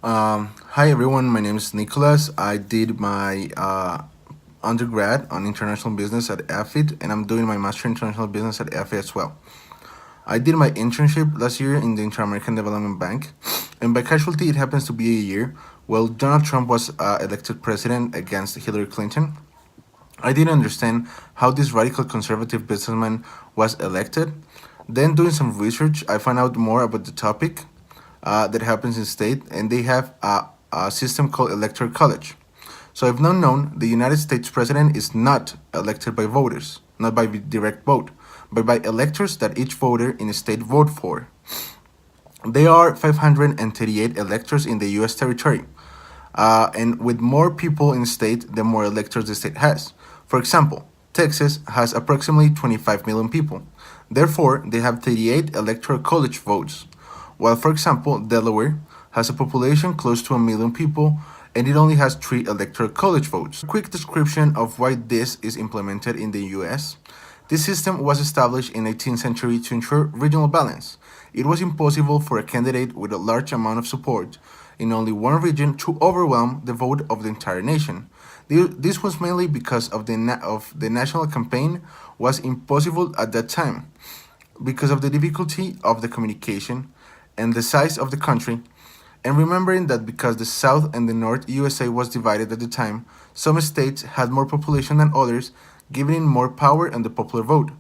Hi everyone, my name is Nicholas. I did my undergrad on international business at FIT, and I'm doing my master in international business at FA as well. I did my internship last year in the Inter-American Development Bank, and by casualty, it happens to be a year while Donald Trump was elected president against Hillary Clinton. I didn't understand how this radical conservative businessman was elected. Then, doing some research, I found out more about the topic that happens in state, and they have a system called Electoral College. So, if not known, the United States president is not elected by voters, not by direct vote, but by electors that each voter in a state vote for. There are 538 electors in the U.S. territory, and with more people in the state, the more electors the state has. For example, Texas has approximately 25 million people. Therefore, they have 38 electoral college votes. While, for example, Delaware has a population close to a million people and it only has 3 electoral college votes. A quick description of why this is implemented in the US. This system was established in the 18th century to ensure regional balance. It was impossible for a candidate with a large amount of support in only one region to overwhelm the vote of the entire nation. This was mainly because of the national campaign was impossible at that time because of the difficulty of the communication and the size of the country, and remembering that because the South and the North USA was divided at the time, some states had more population than others, giving more power on the popular vote.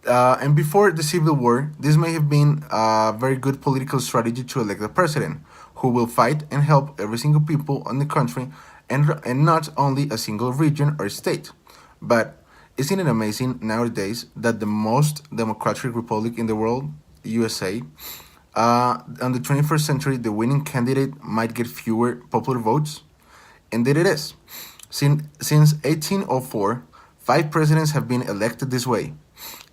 And before the Civil War, this may have been a very good political strategy to elect a president who will fight and help every single people in the country and not only a single region or state. But isn't it amazing nowadays that the most democratic republic in the world, USA, on the 21st century, the winning candidate might get fewer popular votes? Indeed, it is. Since 1804, 5 presidents have been elected this way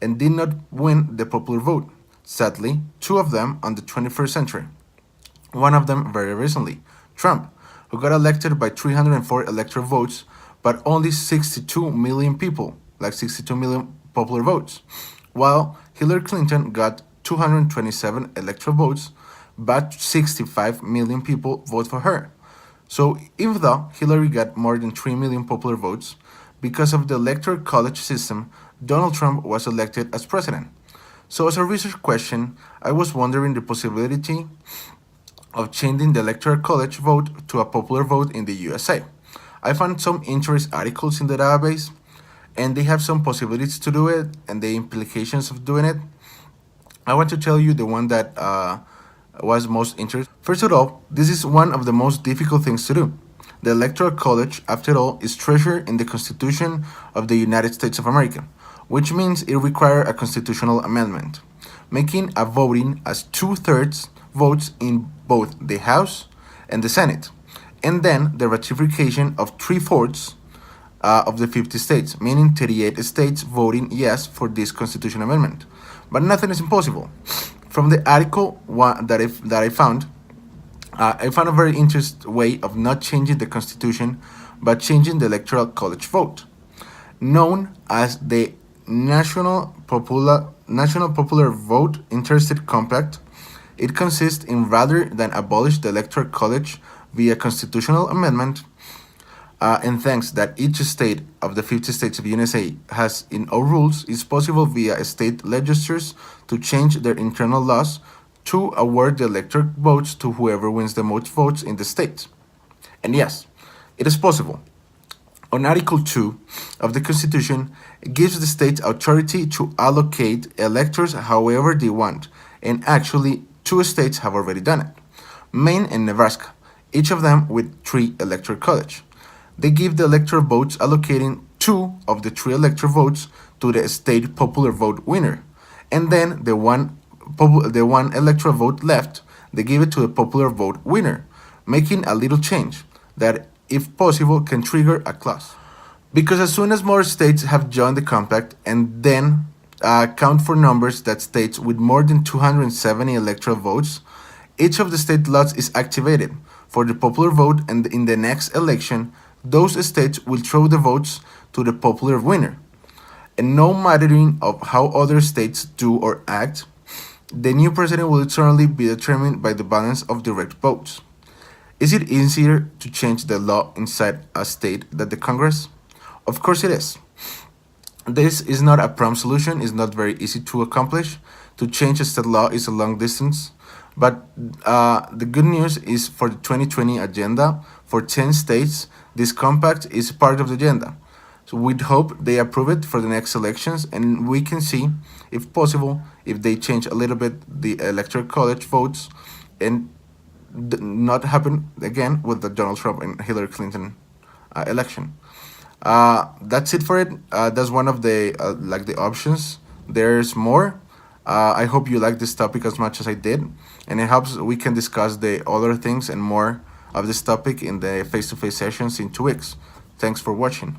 and did not win the popular vote. Sadly, 2 of them on the 21st century. One of them very recently, Trump, who got elected by 304 electoral votes, but only 62 million people, like 62 million popular votes, while Hillary Clinton got 227 electoral votes, but 65 million people vote for her. So even though Hillary got more than 3 million popular votes, because of the Electoral College system, Donald Trump was elected as president. So as a research question, I was wondering the possibility of changing the Electoral College vote to a popular vote in the USA. I found some interest articles in the database, and they have some possibilities to do it and the implications of doing it. I want to tell you the one that was most interesting. First of all, this is one of the most difficult things to do. The Electoral College, after all, is treasured in the Constitution of the United States of America, which means it requires a constitutional amendment, making a voting as 2/3 votes in both the House and the Senate, and then the ratification of 3/4 of the 50 states, meaning 38 states voting yes for this constitutional amendment. But nothing is impossible. From the article that I found a very interesting way of not changing the constitution, but changing the electoral college vote, known as the National Popular Vote Interstate Compact. It consists in rather than abolish the electoral college via constitutional amendment, and thanks that each state of the 50 states of the USA has in own rules, it's possible via state legislatures to change their internal laws to award the electoral votes to whoever wins the most votes in the state. And yes, it is possible. On Article 2 of the Constitution, it gives the states authority to allocate electors however they want, and actually, 2 states have already done it: Maine and Nebraska, each of them with 3 electoral college. They give the electoral votes, allocating 2 of the 3 electoral votes to the state popular vote winner, and then the one electoral vote left, they give it to the popular vote winner, making a little change that, if possible, can trigger a clause. Because as soon as more states have joined the compact and then count for numbers that states with more than 270 electoral votes, each of the state laws is activated for the popular vote, and in the next election, those states will throw the votes to the popular winner. And no mattering of how other states do or act, The new president will certainly be determined by the balance of direct votes. Is it easier to change the law inside a state than the Congress? Of course it is. This is not a prompt solution, it's not very easy to accomplish. To change a state law is a long distance. But the good news is for the 2020 agenda, for 10 states, this compact is part of the agenda. So we'd hope they approve it for the next elections, and we can see, if possible, if they change a little bit the Electoral College votes and not happen again with the Donald Trump and Hillary Clinton election. That's it for it. That's one of the like the options. There's more. I hope you like this topic as much as I did, and it helps we can discuss the other things and more of this topic in the face-to-face sessions in 2 weeks. Thanks for watching.